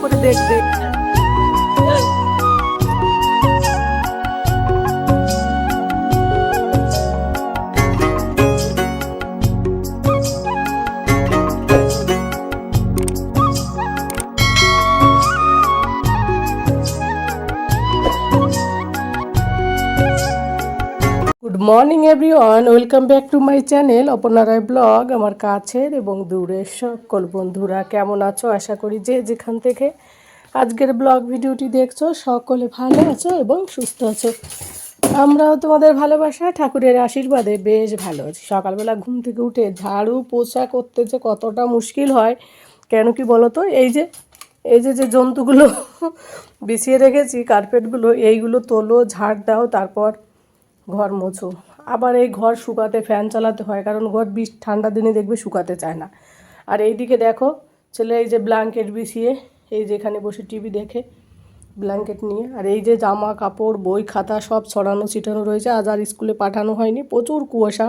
করে দেখবে। Good morning everyone, welcome back to my channel Aparna Roy blog. আমার কাছের এবং দূরের সকল বন্ধুরা কেমন আছো? আশা করি যে যেখান থেকে আজকের ব্লগ ভিডিওটি দেখছো সকলে ভালো আছো এবং সুস্থ আছো। আমরাও তোমাদের ভালোবাসা ঠাকুরের আশীর্বাদে বেশ ভালো আছি। সকালবেলা ঘুম থেকে উঠে ঝাড়ু পোছা করতে যে কতটা মুশকিল হয় কেন কি বলো তো, এই যে যে জন্তুগুলো বিছিয়ে রেখেছি কার্পেটগুলো, এইগুলো তোলো, ঝাড় দাও, তারপর ঘর মোছো। আবার এই ঘর শুকাতে ফ্যান চালাতে হয়, কারণ ঘর ঠান্ডার দিনে দেখবে শুকাতে চায় না। আর এইদিকে দেখো ছেলে এই যে ব্ল্যাঙ্কেট বিছিয়ে এই যে এখানে বসে টিভি দেখে ব্ল্যাঙ্কেট নিয়ে, আর এই যে জামা কাপড় বই খাতা সব ছড়ানো ছিটানো রয়েছে। আজ আর স্কুলে পাঠানো হয়নি, প্রচুর কুয়াশা,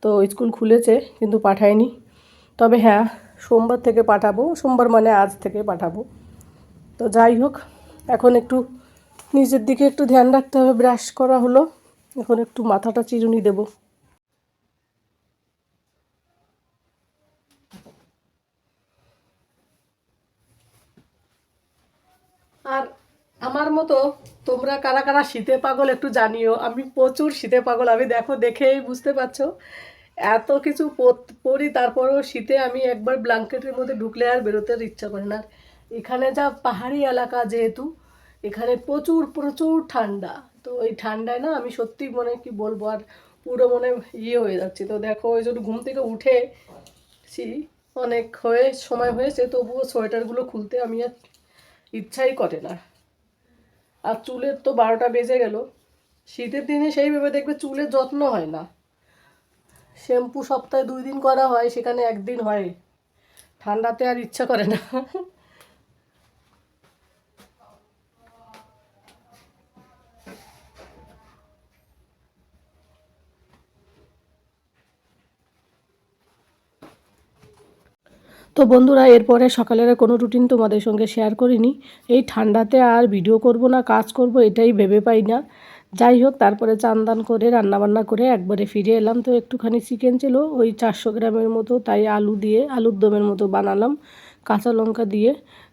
তো স্কুল খুলেছে কিন্তু পাঠায়নি। তবে হ্যাঁ, সোমবার থেকে পাঠাবো, সোমবার মানে আজ থেকে পাঠাবো। তো যাই হোক, এখন একটু নিজের দিকে একটু ধ্যান রাখতে হবে। ব্রাশ করা হলো, এখন একটু মাথাটা চিরুনি দেব। আর আমার মতো তোমরা কারা কারা শীতে পাগল একটু জানিও। আমি প্রচুর শীতে পাগল, আমি দেখেই বুঝতে পারছো। এত কিছু পরি, তারপরেও শীতে আমি একবার ব্ল্যাঙ্কেটের মধ্যে ঢুকলে আর বেরোতে ইচ্ছা করে না। এখানে যা পাহাড়ি এলাকা যেহেতু, এখানে প্রচুর প্রচুর ঠান্ডা। তো এই ঠান্ডায় না আমি সত্যি মনে কি বলবো, আর পুরো মনে হয়ে যাচ্ছে। তো দেখো ওই জন্য ঘুম থেকে উঠেছি অনেক সময় হয়েছে, তবুও সোয়েটারগুলো খুলতে আমি আর ইচ্ছাই করে না। আর চুলের তো 12টা বেজে গেল। শীতের দিনে সেইভাবে দেখবে চুলের যত্ন হয় না। শ্যাম্পু সপ্তাহে 2 দিন করা হয়, সেখানে একদিন হয়। ঠান্ডাতে আর ইচ্ছা করে না। তো বন্ধুরা, এরপরে সকালের কোনো রুটিন তোমাদের সঙ্গে শেয়ার করিনি। এই ঠান্ডাতে আর ভিডিও করব না কাজ করব এটাই ভেবে পাই না। যাই হোক, তারপরে চান দান করে রান্নাবান্না করে একবারে ফিরে এলাম। তো একটুখানি চিকেন ছিল ওই 400 গ্রামের মতো, তাই আলু দিয়ে আলুর দমের মতো বানালাম কাঁচা লঙ্কা দিয়ে।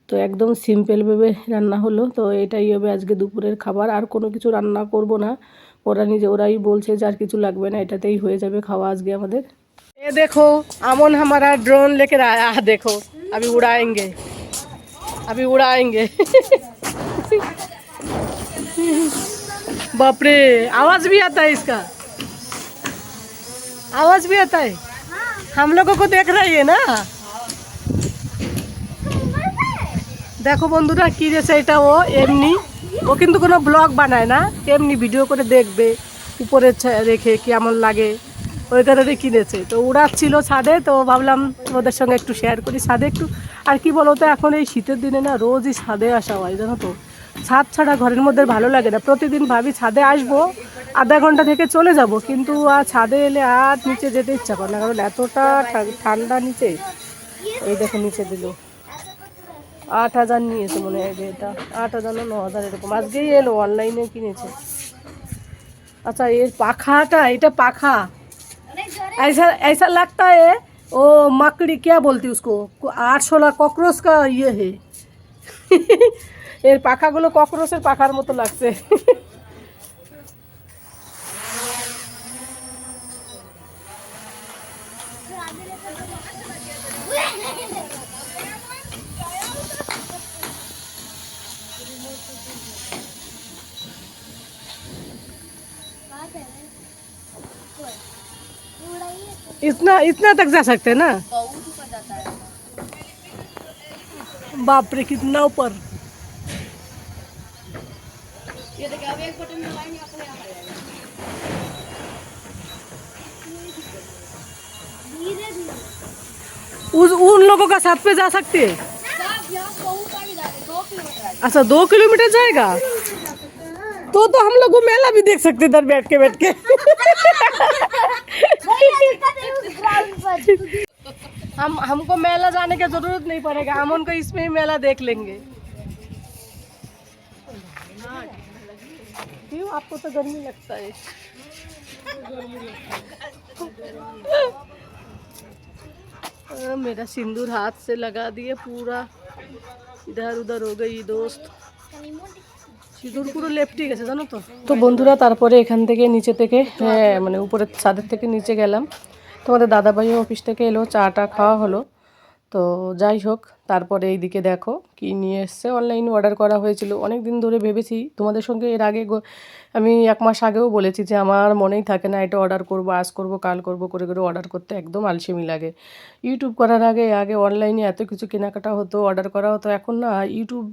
তো একদম সিম্পল ভেবে রান্না হলো। তো এটাই হবে আজকে দুপুরের খাবার, আর কোনো কিছু রান্না করব না। ওরাই বলছে যে আর কিছু লাগবে না, এটাতেই হয়ে যাবে খাওয়া আজকে আমাদের। ये देखो अमन हमारा ड्रोन लेकर आया है, देखो अभी उड़ाएंगे, अभी उड़ाएंगे। बाप रे, आवाज भी आता है इसका, आवाज भी आता है। हम लोगों को देख रही है ना। দেখো বন্ধুরা কি রেছে এটা, ও এমনি, ও কিন্তু কোনো ব্লগ বানায় না, এমনি ভিডিও করে দেখবে উপরে রেখে কেমন লাগে, ওই কারণে কিনেছে। তো উড়াচ্ছিল ছাদে, তো ভাবলাম ওদের সঙ্গে একটু শেয়ার করি ছাদে একটু। আর কি বলো তো, এখন এই শীতের দিনে না রোজই ছাদে আসা হয় জানো তো। ছাদ ছাড়া ঘরের মধ্যে ভালো লাগে না। প্রতিদিন ভাবি ছাদে আসবো, আধা ঘন্টা থেকে চলে যাব, কিন্তু আর ছাদে এলে আর নিচে যেতে ইচ্ছা করে না, কারণ এতটা ঠান্ডা নিচে। এই দেখো নিচে দিল 8,000 নিয়েছে মনে হয়, এটা 8,000 না 9,000 এরকম। আজকেই এলো, অনলাইনে কিনেছে। अच्छा ये पाखा এটা पाखा ऐसा ऐसा लगता है वो मकड़ी, क्या बोलती उसको, 8-16 कॉकरोच का ये है। এর পাখাগুলো ককরোচের পাখার মতো লাগছে। इतना इतना तक जा सकते हैं ना। बाप रे कितना ऊपर। उन लोगों का साथ पे जा सकते हैं। अच्छा 2 किलोमीटर जाएगा, तो हम लोग को मेला भी देख सकते इधर बैठ के हमको मेला जाने की जरूरत नहीं पड़ेगा, हम उनको इसमें ही मेला देख लेंगे। क्यों आपको तो गर्मी लगता है? मेरा सिंदूर हाथ से लगा दिए, पूरा इधर उधर हो गई दोस्त, সিঁদুর পুরো লেপটে গেছে জানো তো। তো বন্ধুরা তারপরে এখান থেকে নিচে থেকে মানে উপরের ছাদের থেকে নিচে গেলাম, তোমাদের দাদাভাই অফিস থেকে এলো, চাটা খাওয়া হলো। তো যাই হোক, তারপরে এইদিকে দেখো কি নিয়ে এসছে, অনলাইনে অর্ডার করা হয়েছিল। অনেক দিন ধরে ভেবেছি তোমাদের সঙ্গে, এর আগে আমি 1 মাস আগেও বলেছি যে আমার মনেই থাকে না এটা অর্ডার করব, আজ করব, কাল করব করে করে অর্ডার করতে একদম আলসেমি লাগে। ইউটিউব করার আগে আগে অনলাইনে এত কিছু কেনাকাটা হতো, অর্ডার করা হতো। এখন না ইউটিউব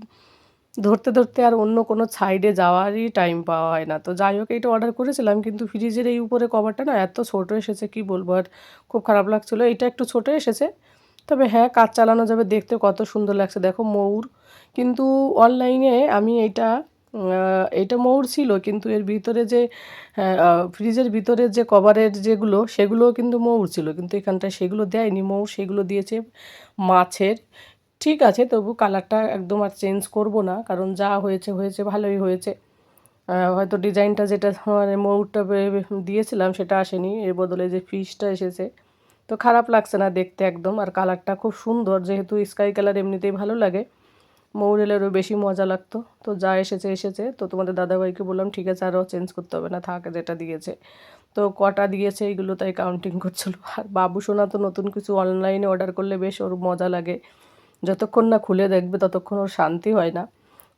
ধরতে ধরতে আর অন্য কোনো সাইডে যাওয়ারই টাইম পাওয়া হয় না। তো যাই হোক, এইটা অর্ডার করেছিলাম, কিন্তু ফ্রিজের এই উপরে কভারটা না এত ছোটো এসেছে, কি বলবো, আর খুব খারাপ লাগছিলো। এটা একটু ছোটো এসেছে, তবে হ্যাঁ কাজ চালানো যাবে। দেখতে কত সুন্দর লাগছে দেখো, ময়ূর। কিন্তু অনলাইনে আমি এইটা ময়ূর ছিল, কিন্তু এর ভিতরে যে ফ্রিজের ভিতরে যে কভারের যেগুলো, সেগুলোও কিন্তু ময়ূর ছিল, কিন্তু এখানটায় সেগুলো দেয়নি ময়ূর, সেগুলো দিয়েছে মাছের। ঠিক আছে, তবু কালারটা একদম আর চেঞ্জ করব না, কারণ যা হয়েছে হয়েছে, ভালোই হয়েছে। হয়তো ডিজাইনটা যেটা মানে ময়ূরটা দিয়েছিলাম সেটা আসেনি, এর বদলে যে ফিশটা এসেছে। তো খারাপ লাগছে না দেখতে একদম, আর কালারটা খুব সুন্দর, যেহেতু স্কাই কালার এমনিতেই ভালো লাগে, ময়ূর এলেরও বেশি মজা লাগতো। তো যা এসেছে এসেছে। তো তোমাদের দাদাভাইকে বললাম ঠিক আছে, আরও চেঞ্জ করতে হবে না, থাক যেটা দিয়েছে। তো কটা দিয়েছে এইগুলো তাই কাউন্টিং করছিল। আর বাবু সোনা তো নতুন কিছু অনলাইনে অর্ডার করলে বেশ ওর মজা লাগে, যতক্ষণ না খুলে দেখবে ততক্ষণ ওর শান্তি হয় না।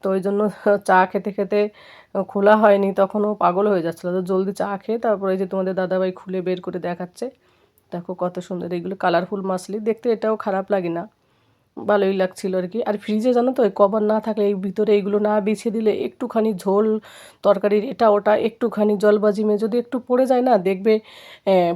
তো ওই জন্য চা খেতে খেতে খোলা হয়নি, তখনও পাগল হয়ে যাচ্ছিলো। তো জলদি চা খেয়ে তারপরে যে তোমাদের দাদাভাই খুলে বের করে দেখাচ্ছে, দেখো কত সুন্দর এগুলো কালারফুল মাছলি, দেখতে এটাও খারাপ লাগে না, ভালোই লাগছিল আর কি। আর ফ্রিজে জানো তো, কভার না থাকলে এই ভিতরে এইগুলো না বিছিয়ে দিলে একটুখানি ঝোল তরকারির এটা ওটা একটুখানি জলবাজিমে যদি একটু পড়ে যায় না, দেখবে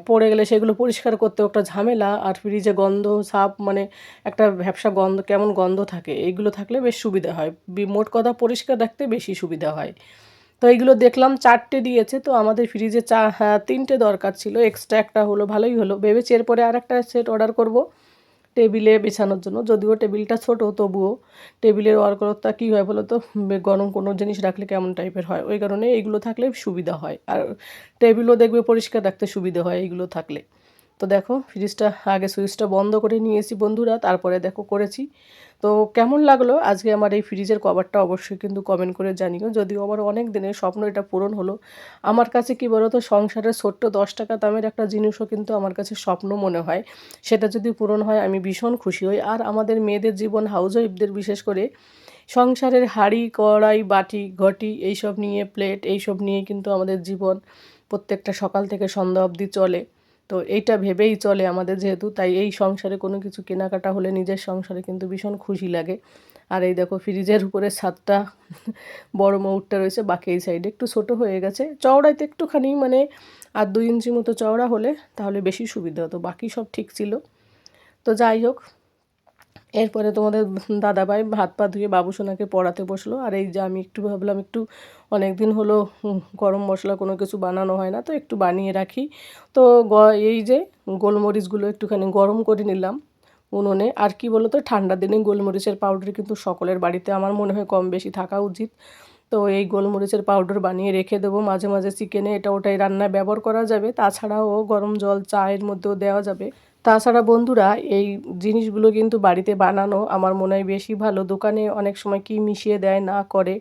পড়ে গেলে সেগুলো পরিষ্কার করতে একটা ঝামেলা। আর ফ্রিজে গন্ধ সাপ মানে একটা ভ্যাপসা গন্ধ, কেমন গন্ধ থাকে, এইগুলো থাকলে বেশ সুবিধা হয়, মোট কথা পরিষ্কার রাখতে বেশি সুবিধা হয়। তো এইগুলো দেখলাম 4টে দিয়েছে, তো আমাদের ফ্রিজে 3টে দরকার ছিল, এক্সট্রা একটা হলো, ভালোই হলো। ভেবেছি এরপরে আর একটা সেট অর্ডার করব টেবিলে বিছানোর জন্য, যদিও টেবিলটা ছোট, তবুও টেবিলের ওয়ার্করটা কী হয় বলো তো, গরম কোনো জিনিস রাখলে কেমন টাইপের হয়, ওই কারণে এইগুলো থাকলে সুবিধা হয়। আর টেবিলও দেখবে পরিষ্কার রাখতে সুবিধা হয় এইগুলো থাকলে। তো দেখো ফ্রিজটা আগে সুইচটা বন্ধ করে নিয়েছি বন্ধুরা, তারপরে দেখো করেছি। তো কেমন লাগলো আজকে আমার এই ফ্রিজের কভারটা, অবশ্যই কিন্তু কমেন্ট করে জানিও। যদিও আমার অনেক দিনের স্বপ্ন এটা পূরণ হলো। আমার কাছে কি বলো তো, সংসারের ছোট্ট 10 টাকা দামের একটা জিনিসও কিন্তু আমার কাছে স্বপ্ন মনে হয়, সেটা যদি পূরণ হয় আমি ভীষণ খুশি হই। আর আমাদের মেয়েদের জীবন, হাউসওয়াইফদের বিশেষ করে, সংসারের হাঁড়ি কড়াই বাটি ঘটি এইসব নিয়ে, প্লেট এইসব নিয়ে কিন্তু আমাদের জীবন প্রত্যেকটা সকাল থেকে সন্ধ্যা অবধি চলে। তো এইটা ভেবেই চলে আমাদের, যেহেতু তাই এই সংসারে কোনো কিছু কেনাকাটা হলে নিজের সংসারে কিন্তু ভীষণ খুশি লাগে। আর এই দেখো ফ্রিজের উপরে ছাদটা বড় ময়ূরটা রয়েছে, বাকি এই সাইডে একটু ছোট হয়ে গেছে, চওড়াইতে একটুখানি মানে আর 2 ইঞ্চি মতো চওড়া হলে তাহলে বেশি সুবিধা হতো, বাকি সব ঠিক ছিল। তো যাই হোক, এরপরে তোমাদের দাদাভাই হাত পা ধুয়ে বাবুসোনাকে পড়াতে বসলো। আর এই যে আমি একটু ভাবলাম, একটু অনেক দিন হলো গরম মশলা কোনো কিছু বানানো হয় না, তো একটু বানিয়ে রাখি। তো এই যে গোলমরিচগুলো একটুখানি গরম করে নিলাম উনুনে। আর কি বলো তো, ঠান্ডার দিনে গোলমরিচের পাউডার কিন্তু সকলের বাড়িতে আমার মনে হয় কম বেশি থাকা উচিত। তো এই গোলমরিচের পাউডার বানিয়ে রেখে দেবো, মাঝে মাঝে চিকেনে এটা ওটাই রান্নায় ব্যবহার করা যাবে, তাছাড়াও গরম জল চায়ের মধ্যেও দেওয়া যাবে। তাছাড়া বন্ধুরা এই জিনিসগুলো কিন্তু বাড়িতে বানানো আমার মনে হয় বেশি ভালো। দোকানে অনেক সময় কি মিশিয়ে দেয় না করে,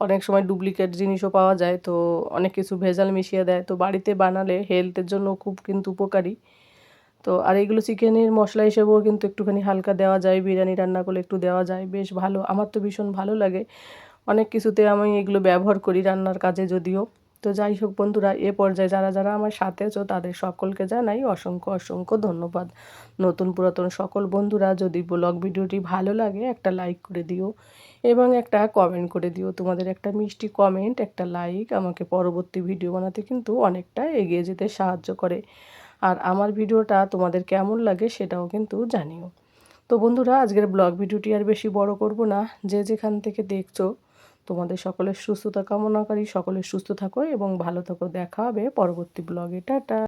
অনেক সময় ডুপ্লিকেট জিনিসও পাওয়া যায়, তো অনেক কিছু ভেজাল মিশিয়ে দেয়। তো বাড়িতে বানালে হেলথের জন্য খুব কিন্তু উপকারী। তো আর এইগুলো চিকেনের মশলা হিসেবেও কিন্তু একটুখানি হালকা দেওয়া যায়, বিরিয়ানি রান্না করলে একটু দেওয়া যায়, বেশ ভালো। আমার তো ভীষণ ভালো লাগে, অনেক কিছুতে আমি এগুলো ব্যবহার করি রান্নার কাজে যদিও। তো যাই হোক বন্ধুরা, এ পর্যায়ে যারা যারা আমার সাথে আছো তাদের সকলকে জানাই অসংখ্য অসংখ্য ধন্যবাদ। নতুন পুরাতন সকল বন্ধুরা, যদি ব্লগ ভিডিওটি ভালো লাগে একটা লাইক করে দিও এবং একটা কমেন্ট করে দিও। তোমাদের একটা মিষ্টি কমেন্ট, একটা লাইক আমাকে পরবর্তী ভিডিও বানাতে কিন্তু অনেকটা এগিয়ে যেতে সাহায্য করে। আর আমার ভিডিওটা তোমাদের কেমন লাগে সেটাও কিন্তু জানিও। তো বন্ধুরা, আজকের ব্লগ ভিডিওটি আর বেশি বড় করব না, যে যেখান থেকে দেখছো তোমাদের সকলের সুস্থতা কামনা করি, সকলের সুস্থ থাকো এবং ভালো থাকো। দেখা হবে পরবর্তী ব্লগে, টাটা।